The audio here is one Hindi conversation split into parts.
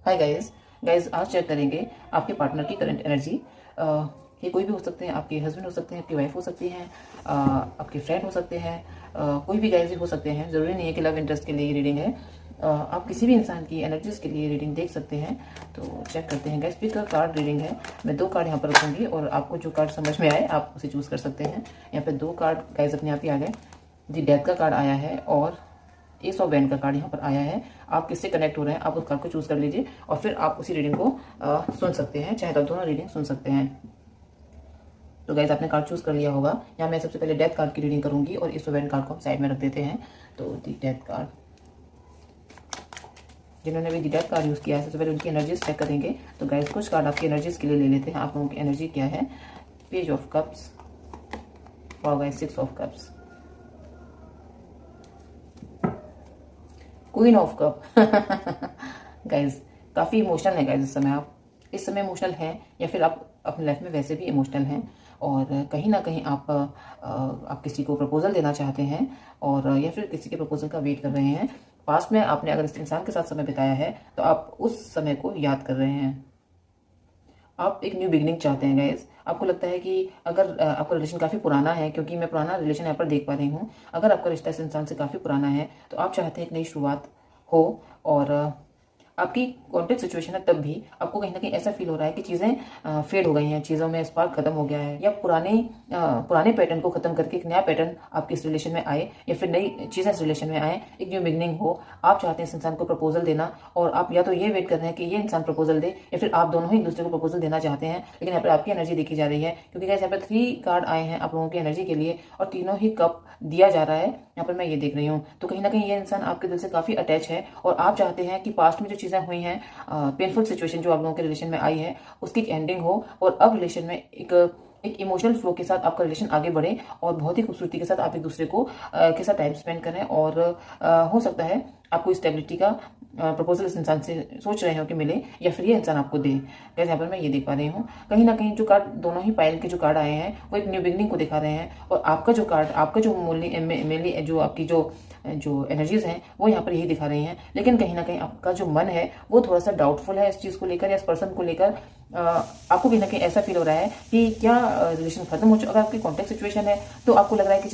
Hi guys. आज चेक करेंगे आपके पार्टनर की करंट एनर्जी। ये कोई भी हो सकते हैं, आपके हस्बैंड हो सकते हैं, आपकी वाइफ हो सकती हैं, आपके फ्रेंड हो सकते हैं, कोई भी गाइस हो सकते हैं। ज़रूरी नहीं है कि लव इंटरेस्ट के लिए रीडिंग है। आप किसी भी इंसान की एनर्जीज के लिए रीडिंग देख सकते हैं। तो चेक करते हैं गाइस। पिक का कार्ड रीडिंग है। मैं 2 कार्ड यहाँ पर रखूँगी और आपको जो कार्ड समझ में आए आप उसे चूज़ कर सकते हैं। यहाँ पर 2 कार्ड गाइस अपने आप ही आ गए। जी, डेथ का कार्ड आया है और एस ऑफ बैंड का कार्ड यहाँ पर आया है। आप किससे कनेक्ट हो रहे हैं आप उस कार्ड को चूज कर लीजिए और फिर आप उसी रीडिंग को सुन सकते हैं, चाहे तो दोनों रीडिंग सुन सकते हैं। तो गाइस आपने कार्ड चूज कर लिया होगा। यहाँ मैं सबसे पहले डेथ कार्ड की रीडिंग करूंगी और एस ऑफ बैंड कार्ड को हम साइड में रख देते हैं। तो दी डेथ कार्ड, जिन्होंने भी दी डेथ कार्ड यूज किया है सबसे पहले उनकी एनर्जीज चेक करेंगे। तो गाइस कुछ कार्ड आपकी एनर्जीज के लिए ले लेते हैं। आप लोगों की एनर्जी क्या है। पेज ऑफ कप्स और guys 6 of cups, queen of cup. Guys काफ़ी इमोशनल है गाइज। आप इस समय इमोशनल हैं या फिर आप अपनी लाइफ में वैसे भी इमोशनल हैं और कहीं ना कहीं आप किसी को प्रपोजल देना चाहते हैं और या फिर किसी के प्रपोजल का वेट कर रहे हैं। पास्ट में आपने अगर इस इंसान के साथ समय बिताया है तो आप उस समय को याद कर रहे हैं। आप एक न्यू बिगनिंग चाहते हैं गाइज। आपको लगता है कि अगर आपका रिलेशन काफ़ी पुराना है, क्योंकि मैं पुराना रिलेशन यहाँ पर देख पा रही हूँ, अगर आपका रिश्ता इस इंसान से काफ़ी पुराना है तो आप चाहते हैं एक नई शुरुआत हो और आपकी कॉन्टेक्ट सिचुएशन है तब भी आपको कहीं ना कहीं ऐसा फील हो रहा है कि चीज़ें फेड हो गई हैं, चीज़ों में स्पार्क खत्म हो गया है या पुराने पैटर्न को खत्म करके एक नया पैटर्न आपके इस रिलेशन में आए या फिर नई चीज़ें इस रिलेशन में आए, एक न्यू बिगनिंग हो। आप चाहते हैं इस इंसान को प्रपोजल देना और आप या तो ये वेट कर रहे हैं कि ये इंसान प्रपोजल दे या फिर आप दोनों ही एक दूसरे को प्रपोजल देना चाहते हैं। लेकिन यहाँ पर आपकी एनर्जी देखी जा रही है क्योंकि यहाँ पर 3 कार्ड आए हैं आप लोगों की एनर्जी के लिए और तीनों ही कप दिया जा रहा है। यहाँ पर मैं ये देख रही हूँ। तो कहीं ना कहीं ये इंसान आपके दिल से काफ़ी अटैच है और आप चाहते हैं कि पास्ट में जो चीज़ें हुई हैं, पेनफुल सिचुएशन जो आप लोगों के रिलेशन में आई है, उसकी एक एंडिंग हो और अब रिलेशन में एक इमोशनल फ्लो के साथ आपका रिलेशन आगे बढ़े और बहुत ही खूबसूरती के साथ आप एक दूसरे को के साथ टाइम स्पेंड करें और हो सकता है आपको स्टेबिलिटी का प्रपोजल इस इंसान से सोच रहे हो कि मिले या फिर ये इंसान आपको दे। जैसे यहाँ पर मैं ये देख पा रही हूँ कहीं ना कहीं जो कार्ड दोनों ही पाइल के जो कार्ड आए हैं वो एक न्यू बिगनिंग को दिखा रहे हैं और आपका जो कार्ड, आपका जो मेनली जो आपकी जो एनर्जीज हैं वो यहाँ पर यही दिखा रही हैं। लेकिन कहीं ना कहीं आपका जो मन है वो थोड़ा सा डाउटफुल है इस चीज़ को लेकर या इस पर्सन को लेकर। आपको कहीं ना कहीं ऐसा फील हो रहा है कि क्या रिलेशन खत्म हो चुका। अगर आपकी कॉन्टेक्ट सिचुएशन है तो आपको लग रहा है कि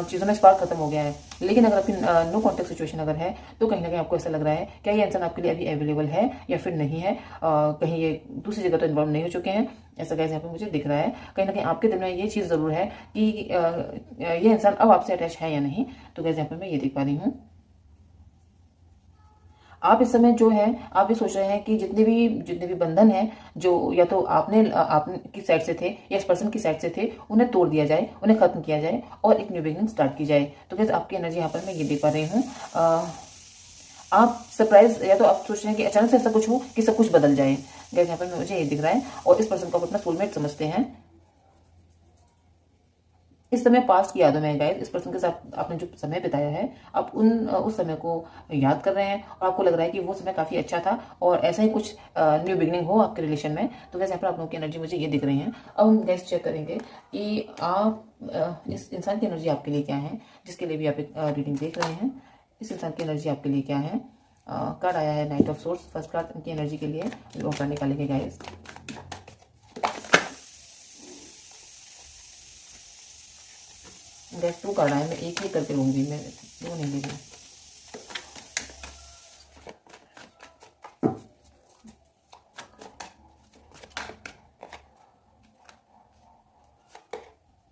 चीज़ों में स्पार्क खत्म हो गया है। लेकिन अगर आपकी नो कॉन्टेक्ट सिचुएशन अगर है तो कहीं ना कहीं आपको ऐसा लग रहा है क्या ये इंसान आपके लिए अभी अवेलेबल है या फिर नहीं है, कहीं ये दूसरी जगह तो इन्वॉल्व नहीं हो चुके हैं। ऐसा गाइस यहाँ पे मुझे दिख रहा है। कहीं ना कहीं आपके दिल में ये चीज़ ज़रूर है कि ये इंसान अब आपसे अटैच है या नहीं। तो गाइस यहाँ पे मैं ये देख पा रही हूँ आप इस समय जो है आप ये सोच रहे हैं कि जितने भी बंधन हैं जो या तो आपकी साइड से थे या इस पर्सन की साइड से थे उन्हें तोड़ दिया जाए, उन्हें खत्म किया जाए और एक न्यू बिगिनिंग स्टार्ट की जाए। तो गाइस आपकी एनर्जी यहाँ पर मैं ये देख पा रही हूँ। आप सरप्राइज या तो आप सोच रहे हैं कि अचानक से ऐसा कुछ हो कि सब कुछ बदल जाए। गाइस यहाँ पर मुझे ये दिख रहा है और इस पर्सन को आप अपना सोलमेट समझते हैं। इस समय पास्ट की यादों में गाइस इस पर्सन के साथ आपने जो समय बिताया है आप उस समय को याद कर रहे हैं और आपको लग रहा है कि वो समय काफ़ी अच्छा था और ऐसा ही कुछ न्यू बिगनिंग हो आपके रिलेशन में। तो गैस यहाँ पर आप लोगों की एनर्जी मुझे ये दिख रही है। अब हम गैस चेक करेंगे कि आप इस इंसान की एनर्जी आपके लिए क्या है जिसके लिए भी आप एक रीडिंग देख रहे हैं। इस इंसान की एनर्जी आपके लिए क्या है। कार्ड आया है night of source. First card उनकी एनर्जी के लिए वो कार्ड निकालेंगे गाइस। गैस 2 कार्ड आए, मैं एक ही करके लूंगी, मैं 2 नहीं ले रही।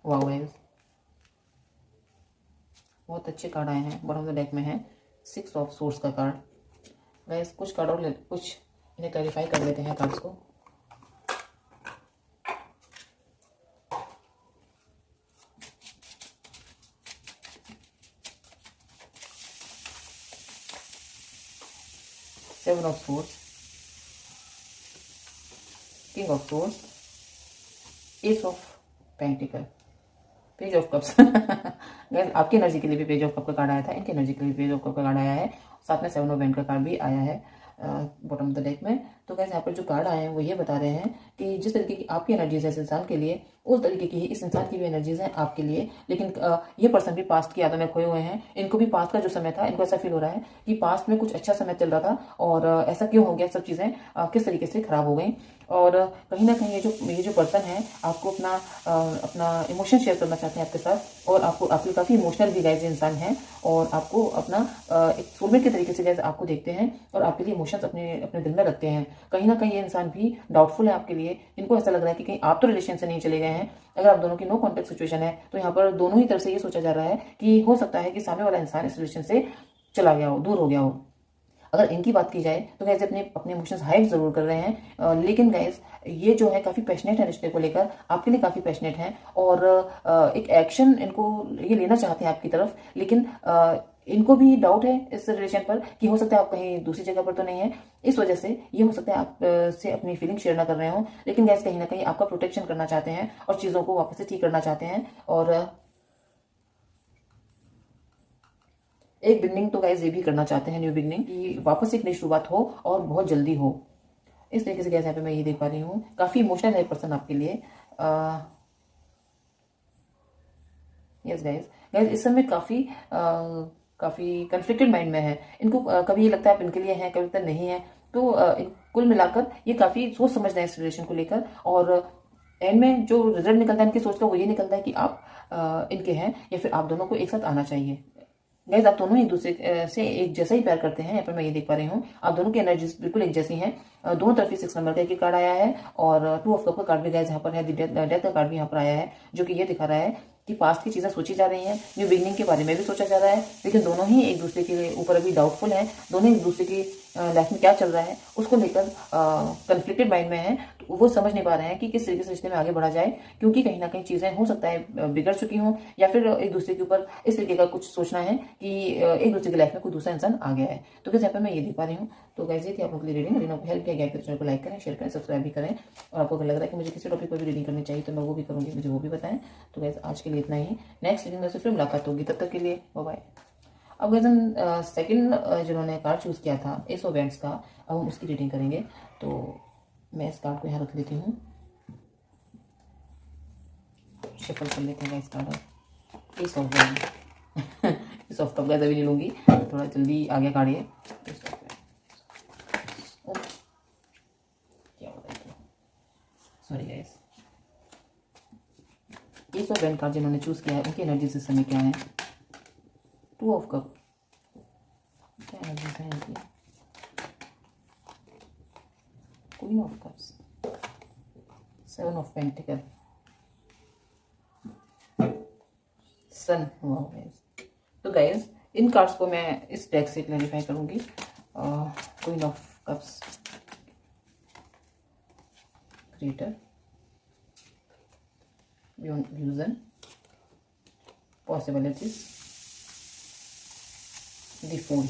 वाओ गाइस बहुत अच्छे कार्ड आए हैं। बॉटम ऑफ द डेक में है 6 ऑफ सोर्स का कार्ड। गैस कुछ कार्ड और कुछ इन्हें क्लैरिफाई कर लेते हैं कार्ड्स को। Seven of source, king of source, S of pentacle, page of cups. आपकी एनर्जी के लिए भी पेज ऑफ कप का कार्ड आया था, इनकी एनर्जी के लिए पेज ऑफ कप का कार्ड आया है। साथ में 7 ऑफ बैंड का कार्ड भी आया है बॉटम ऑफ द डेक में। तो गाइस यहाँ पर जो कार्ड आए हैं वो ये बता रहे हैं कि जिस तरीके की आपकी एनर्जीज है इस इंसान के लिए, उस तरीके की ही इस इंसान की भी एनर्जीज हैं आपके लिए। लेकिन ये पर्सन भी पास्ट की यादों में खोए हुए हैं। इनको भी पास्ट का जो समय था, इनको ऐसा फील हो रहा है कि पास्ट में कुछ अच्छा समय चल रहा था और ऐसा क्यों हो गया, सब चीज़ें किस तरीके से खराब हो गई। और कहीं ना कहीं ये जो पर्सन है आपको अपना इमोशन शेयर करना चाहते हैं आपके साथ, और आपके काफ़ी इमोशनल भी गाइस इंसान है, और आपको अपना एक सोलमेट के तरीके से गाइस आपको देखते हैं और आपके लिए इमोशंस अपने अपने दिल में रखते हैं। कहीं ना कहीं ये इंसान भी डाउटफुल है आपके लिए। इनको ऐसा लग रहा है कि कहीं आप तो रिलेशन से नहीं चले गए हैं। अगर आप दोनों की नो कॉन्टेक्ट सिचुएशन है तो यहाँ पर दोनों ही तरफ से ये सोचा जा रहा है कि हो सकता है कि सामने वाला इंसान इस रिलेशन से चला गया हो, दूर हो गया हो। अगर इनकी बात की जाए तो गैस अपने अपने इमोशंस हाइड जरूर कर रहे हैं, लेकिन गैस ये जो है काफ़ी पैशनेट है रिश्ते को लेकर, आपके लिए काफ़ी पैशनेट है, और एक एक्शन इनको ये लेना चाहते हैं आपकी तरफ। लेकिन इनको भी डाउट है इस रिलेशन पर कि हो सकता है आप कहीं दूसरी जगह पर तो नहीं है। इस वजह से ये हो सकता है आप से अपनी फीलिंग शेयर ना कर रहे हो, लेकिन गैस कहीं ना कहीं आपका प्रोटेक्शन करना चाहते हैं और चीज़ों को वापस से ठीक करना चाहते हैं। और एक बिगनिंग तो गाइस ये भी करना चाहते हैं, न्यू बिगनिंग, कि वापस से एक नई शुरुआत हो और बहुत जल्दी हो। इस तरीके से गैस यहाँ पे मैं ये देख पा रही हूँ। काफ़ी इमोशनल है पर्सन आपके लिए। यस गाइस, गाइस इस समय काफ़ी कन्फ्लिक्टेड माइंड में है। इनको कभी ये लगता है आप इनके लिए हैं, कभी लगता है नहीं है। तो कुल मिलाकर ये काफ़ी सोच समझ रहे हैं इस रिलेशन को लेकर, और एंड में जो रिजल्ट निकलता है इनकी सोच का वो ये निकलता है कि आप इनके हैं, या फिर आप दोनों को एक साथ आना चाहिए। गाइज आप दोनों एक दूसरे से एक जैसा ही प्यार करते हैं। यहाँ पर मैं ये देख पा रही हूँ आप दोनों की एनर्जीज बिल्कुल एक जैसी हैं। दोनों तरफ 6 नंबर का एक कार्ड आया है, और 2 ऑफ कप का कार्ड भी गाइज यहाँ पर है, डेथ का कार्ड भी यहाँ पर आया है, जो कि ये दिखा रहा है कि पास्ट की चीज़ें सोची जा रही हैं, न्यू बिगनिंग के बारे में भी सोचा जा रहा है। लेकिन दोनों ही एक दूसरे के ऊपर अभी डाउटफुल हैं। दोनों एक दूसरे की लाइफ में क्या चल रहा है उसको लेकर कन्फ्लिक्टेड माइंड में है। तो वो समझ नहीं पा रहे हैं कि किस तरीके से रिश्ते में आगे बढ़ा जाए, क्योंकि कहीं ना कहीं चीज़ें हो सकता है बिगड़ चुकी हों, या फिर एक दूसरे के ऊपर इस तरीके का कुछ सोचना है कि एक दूसरे की लाइफ में कोई दूसरा इंसान आ गया है। तो किस यहाँ पर मैं ये देख पा रही हूँ। तो गाइस ये थी आप लोग के लिए रीडिंग आपको हेल्प किया गया तो चैनल को लाइक करें, शेयर करें, सब्सक्राइब भी करें। और आपको अगर लग रहा है कि मुझे किसी टॉपिक पर भी रीडिंग करनी चाहिए तो मैं वो भी करूँगी, मुझे वो भी बताएं। तो गाइस आज के लिए इतना ही। नेक्स्ट रीडिंग में से फिर मुलाकात होगी, तब तक के लिए बाय बाय। अब गाइस सेकंड जिन्होंने कार्ड चूज़ किया था एस ऑफ वैंड्स का, अब हम उसकी रीडिंग करेंगे। तो मैं इस कार्ड को यहाँ रख लेती हूँ, शफल कर लेते हैं guys card. S of wand इस ऑफ कप गाइस अभी नहीं लूँगी, थोड़ा जल्दी आ गया कार्ड ये। क्या होता है, sorry guys. S of wand card जिन्होंने चूज़ किया है उनकी एनर्जीज इस समय क्या है। 2 ऑफ कप, क्या एनर्जीज है इनकी। Queen of cups, 7 of pentacles, sun हुआ गाइस। तो गाइस इन कार्ड्स को मैं इस डेक से क्लैरिफाई करूंगी। Queen of cups, creator, vision, possibilities, the fool.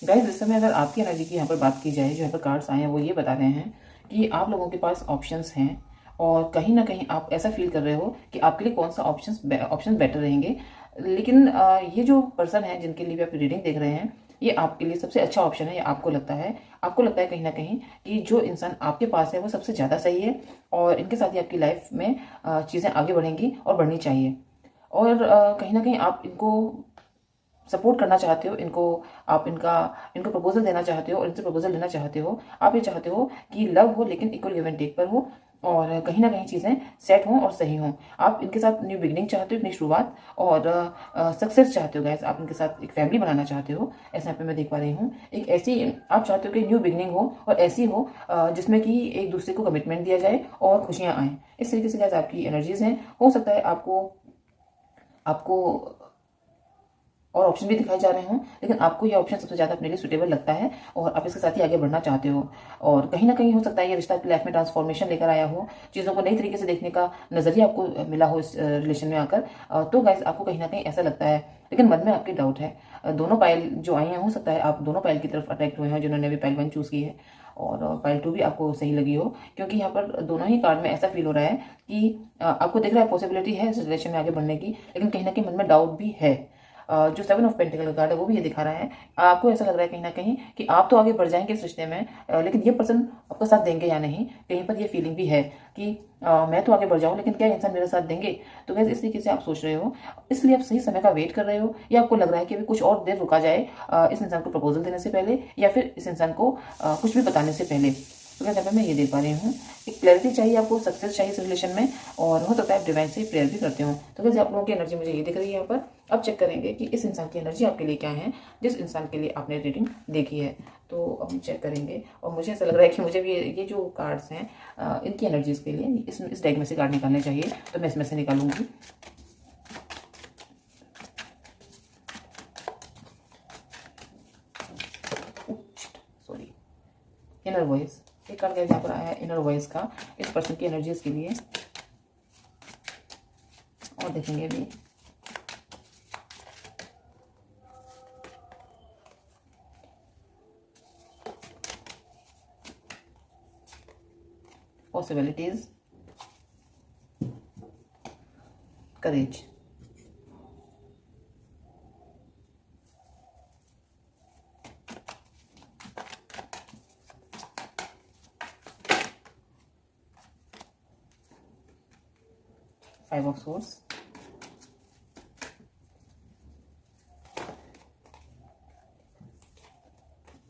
Guys इस समय अगर आपकी एनर्जी की यहाँ पर बात की जाए, जो यहाँ पर कार्ड्स आए हैं वो ये बता रहे हैं कि आप लोगों के पास ऑप्शंस हैं, और कहीं ना कहीं आप ऐसा फील कर रहे हो कि आपके लिए कौन सा ऑप्शन बेटर रहेंगे। लेकिन ये जो पर्सन है जिनके लिए भी आप रीडिंग देख रहे हैं, ये आपके लिए सबसे अच्छा ऑप्शन है। ये आपको लगता है कहीं ना कहीं कि जो इंसान आपके पास है वो सबसे ज़्यादा सही है, और इनके साथ ही आपकी लाइफ में चीज़ें आगे बढ़ेंगी और बढ़नी चाहिए। और कहीं ना कहीं आप इनको सपोर्ट करना चाहते हो, इनको प्रपोजल देना चाहते हो और इनसे प्रपोजल लेना चाहते हो। आप ये चाहते हो कि लव हो लेकिन इक्वल गिव एंड टेक पर हो, और कहीं ना कहीं चीज़ें सेट हों और सही हों। आप इनके साथ न्यू बिगनिंग चाहते हो, नई शुरुआत, और सक्सेस चाहते हो गाइस। आप इनके साथ एक फैमिली बनाना चाहते हो, ऐसा यहाँ पे मैं देख पा रही हूँ। एक ऐसी आप चाहते हो कि न्यू बिगनिंग हो और ऐसी हो जिसमें कि एक दूसरे को कमिटमेंट दिया जाए और खुशियाँ आएँ। इस तरीके से गाइस आपकी एनर्जीज हैं। हो सकता है आपको और ऑप्शन भी दिखाए जा रहे हों, लेकिन आपको ये ऑप्शन सबसे ज़्यादा अपने लिए सुटेबल लगता है और आप इसके साथ ही आगे बढ़ना चाहते हो। और कहीं ना कहीं हो सकता है ये रिश्ता आपकी लाइफ में ट्रांसफॉर्मेशन लेकर आया हो, चीज़ों को नई तरीके से देखने का नज़रिया आपको मिला हो इस रिलेशन में आकर। तो गाइस आपको कहीं ना कहीं ऐसा लगता है, लेकिन मन में आपके डाउट है। दोनों पायल जो आई हैं, हो सकता है आप दोनों पायल की तरफ अट्रैक्ट हुए हैं, जिन्होंने भी पायल 1 चूज़ की है, और पायल 2 भी आपको सही लगी हो, क्योंकि यहाँ पर दोनों ही कार्ड में ऐसा फील हो रहा है कि आपको दिख रहा है पॉसिबिलिटी है इस रिलेशन में आगे बढ़ने की, लेकिन कहीं ना कहीं मन में डाउट भी है। जो 7 ऑफ पेंटिकल का कार्ड है वो भी ये दिखा रहा है। आपको ऐसा लग रहा है कहीं ना कहीं कि आप तो आगे बढ़ जाएंगे इस रिश्ते में, लेकिन ये पर्सन आपका साथ देंगे या नहीं, कहीं पर ये फीलिंग भी है कि मैं तो आगे बढ़ जाऊँ लेकिन क्या इंसान मेरा साथ देंगे। तो वैसे इस तरीके से आप सोच रहे हो, इसलिए आप सही समय का वेट कर रहे हो, या आपको लग रहा है कि अभी कुछ और देर रुका जाए इस इंसान को प्रपोजल देने से पहले, या फिर इस इंसान को कुछ भी बताने से पहले। तो क्या मैं ये देख पा रही हूँ, एक क्लैरिटी चाहिए आपको, सक्सेस चाहिए इस रिलेशन में, और हो सकता है आप डिवाइन से प्रेयर भी करते हो। तो कैसे आप लोगों की एनर्जी मुझे ये दिख रही है यहाँ पर। अब चेक करेंगे कि इस इंसान की एनर्जी आपके लिए क्या है, जिस इंसान के लिए आपने रीडिंग देखी है। तो अब हम चेक करेंगे, और मुझे ऐसा लग रहा है कि मुझे भी ये जो कार्ड्स हैं इनकी एनर्जीज के लिए इस डेक में से कार्ड निकालने चाहिए, तो मैं इसमें से निकालूंगी। सॉरी, इनर वॉइस, एक कार्ड यहाँ पर आया है इनर वॉइस का, इस पर्सन की एनर्जीज के लिए। और देखेंगे भी possibilities, courage, five of source,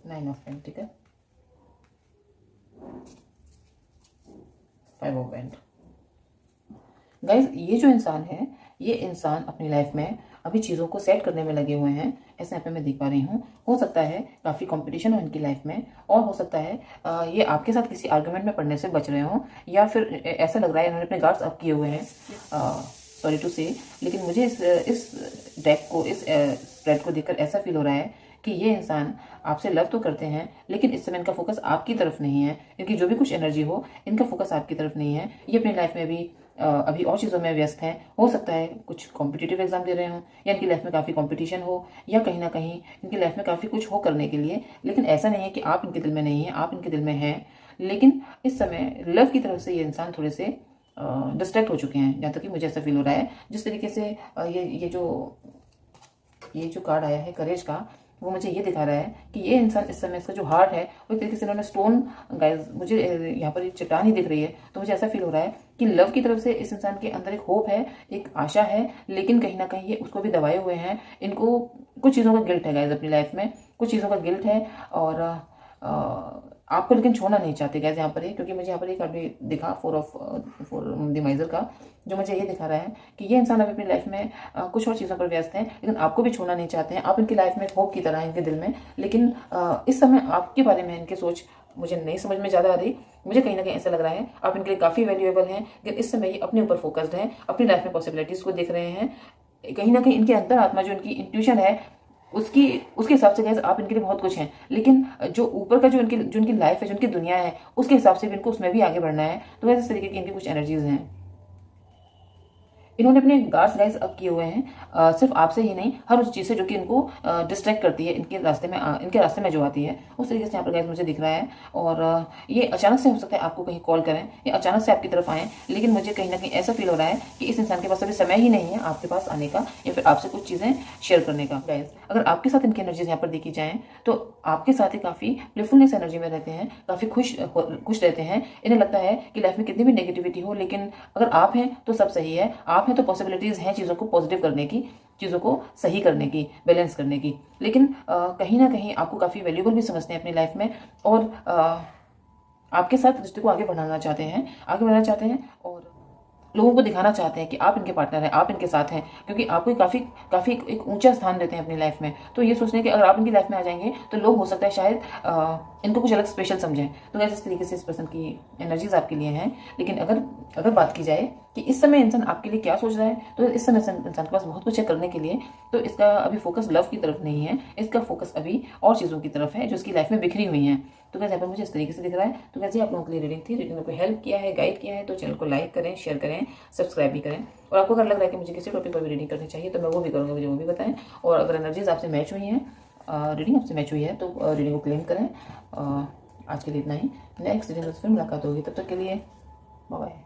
nine of pentacle, five of band. Guys ये जो इंसान है, ये इंसान अपनी लाइफ में अभी चीज़ों को सेट करने में लगे हुए हैं, ऐसे यहाँ पे मैं देख पा रही हूँ। हो सकता है काफ़ी कंपटीशन हो इनकी लाइफ में, और हो सकता है ये आपके साथ किसी आर्गुमेंट में पड़ने से बच रहे हों, या फिर ऐसा लग रहा है इन्होंने अपने गार्ड्स अप किए हुए हैं, सॉरी टू से। लेकिन मुझे इस डेक को, इस स्प्रेड को देखकर ऐसा फील हो रहा है कि ये इंसान आपसे लव तो करते हैं, लेकिन इस समय इनका फोकस आपकी तरफ नहीं है, क्योंकि जो भी कुछ एनर्जी हो इनका फोकस आपकी तरफ नहीं है। ये अपनी लाइफ में भी अभी और चीज़ों में व्यस्त हैं। हो सकता है कुछ कॉम्पिटिटिव एग्जाम दे रहे हों, या इनकी लाइफ में काफ़ी कंपटीशन हो, या कहीं ना कहीं इनकी लाइफ में काफ़ी कुछ हो करने के लिए। लेकिन ऐसा नहीं है कि आप इनके दिल में नहीं हैं, आप इनके दिल में हैं, लेकिन इस समय लव की तरफ से ये इंसान थोड़े से डिस्ट्रैक्ट हो चुके हैं, जहाँ तक कि मुझे ऐसा फील हो रहा है। जिस तरीके से ये जो कार्ड आया है करेज का, वो मुझे ये दिखा रहा है कि ये इंसान इस समय, इसका जो हार्ट है वो एक तरीके से इन्होंने स्टोन, गाइस मुझे यहाँ पर एक चट्टान ही दिख रही है, तो मुझे ऐसा फील हो रहा है कि लव की तरफ से इस इंसान के अंदर एक होप है, एक आशा है, लेकिन कहीं ना कहीं ये उसको भी दबाए हुए हैं। इनको कुछ चीज़ों का गिल्ट है गाइस, अपनी लाइफ में कुछ चीज़ों का गिल्ट है, और आपको लेकिन छोड़ना नहीं चाहते गैस यहाँ पर ही, क्योंकि मुझे यहाँ पर एक अभी दिखा फोर दिमाइजर का, जो मुझे ये दिखा रहा है कि ये इंसान अभी अपनी लाइफ में कुछ और चीज़ों पर व्यस्त हैं, लेकिन आपको भी छोड़ना नहीं चाहते हैं। आप इनकी लाइफ में होप की तरह हैं इनके दिल में, लेकिन इस समय आपके बारे में इनकी सोच मुझे नहीं समझ में ज़्यादा आ रही। मुझे कहीं ना कहीं ऐसा लग रहा है आप इनके लिए काफ़ी वैल्यूएबल हैं, लेकिन इस समय ये अपने ऊपर फोकस्ड हैं, अपनी लाइफ में पॉसिबिलिटीज़ को देख रहे हैं। कहीं ना कहीं इनके अंतर आत्मा, जो इनकी इंट्यूशन है, उसके हिसाब से गैस आप इनके लिए बहुत कुछ हैं, लेकिन जो ऊपर का जो इनकी लाइफ है, जो इनकी दुनिया है, उसके हिसाब से भी इनको उसमें भी आगे बढ़ना है। तो वैसे इस तरीके की इनकी कुछ एनर्जीज हैं। इन्होंने अपने गार्ड्स गाइस अप किए हुए हैं, सिर्फ आपसे ही नहीं, हर उस चीज़ से जो कि इनको डिस्ट्रैक्ट करती है, इनके रास्ते में जो आती है, उस तरीके से यहाँ पर गाइस मुझे दिख रहा है। और ये अचानक से हो सकता है आपको कहीं कॉल करें, या अचानक से आपकी तरफ आएँ, लेकिन मुझे कहीं ना कहीं ऐसा फील हो रहा है कि इस इंसान के पास अभी समय ही नहीं है आपके पास आने का, या फिर आपसे कुछ चीज़ें शेयर करने का। गाइस अगर आपके साथ इनकी एनर्जीज यहाँ पर देखी जाएँ, तो आपके साथ ही काफ़ी प्लेफुलनेस एनर्जी में रहते हैं, काफ़ी खुश रहते हैं। इन्हें लगता है कि लाइफ में कितनी भी नेगेटिविटी हो, लेकिन अगर आप हैं तो सब सही है, आप हैं तो पॉसिबिलिटीज़ हैं चीज़ों को पॉजिटिव करने की, चीज़ों को सही करने की, बैलेंस करने की। लेकिन कहीं ना कहीं आपको काफ़ी वैल्यूबल भी समझते हैं अपनी लाइफ में, और आपके साथ रिश्ते को आगे बढ़ाना चाहते हैं, और लोगों को दिखाना चाहते हैं कि आप इनके पार्टनर हैं, आप इनके साथ हैं, क्योंकि आपको काफ़ी एक ऊंचा स्थान देते हैं अपनी लाइफ में। तो ये सोचते हैं कि अगर आप इनकी लाइफ में आ जाएंगे तो लोग हो सकता है शायद इनको कुछ अलग स्पेशल समझें। तो इस तरीके से इस पर्सन की एनर्जीज आपके लिए हैं। लेकिन अगर बात की जाए कि इस समय इंसान आपके लिए क्या सोच रहा है, तो इस समय इंसान के पास बहुत कुछ है करने के लिए। तो इसका अभी फोकस लव की तरफ नहीं है, इसका फोकस अभी और चीज़ों की तरफ है जो इसकी लाइफ में बिखरी हुई हैं। तो कैसे यहाँ पर मुझे इस तरीके से दिख रहा है। तो कैसे आप लोगों के लिए रीडिंग थी, रीडिंग में कोई हेल्प किया है, गाइड किया है, तो चैनल को लाइक करें, शेयर करें, सब्सक्राइब भी करें। और आपको अगर लग रहा है कि मुझे किसी टॉपिक पर भी रीडिंग करनी चाहिए, तो मैं वो भी करूँगा, मुझे वो भी बताएं। और अगर एनर्जीज आपसे मैच हुई हैं, रीडिंग आपसे मैच हुई है, तो रीडिंग को क्लेम करें। आज के लिए इतना ही, नेक्स्ट रीडिंग में फिर मुलाकात होगी, तब तक के लिए बाय बाय।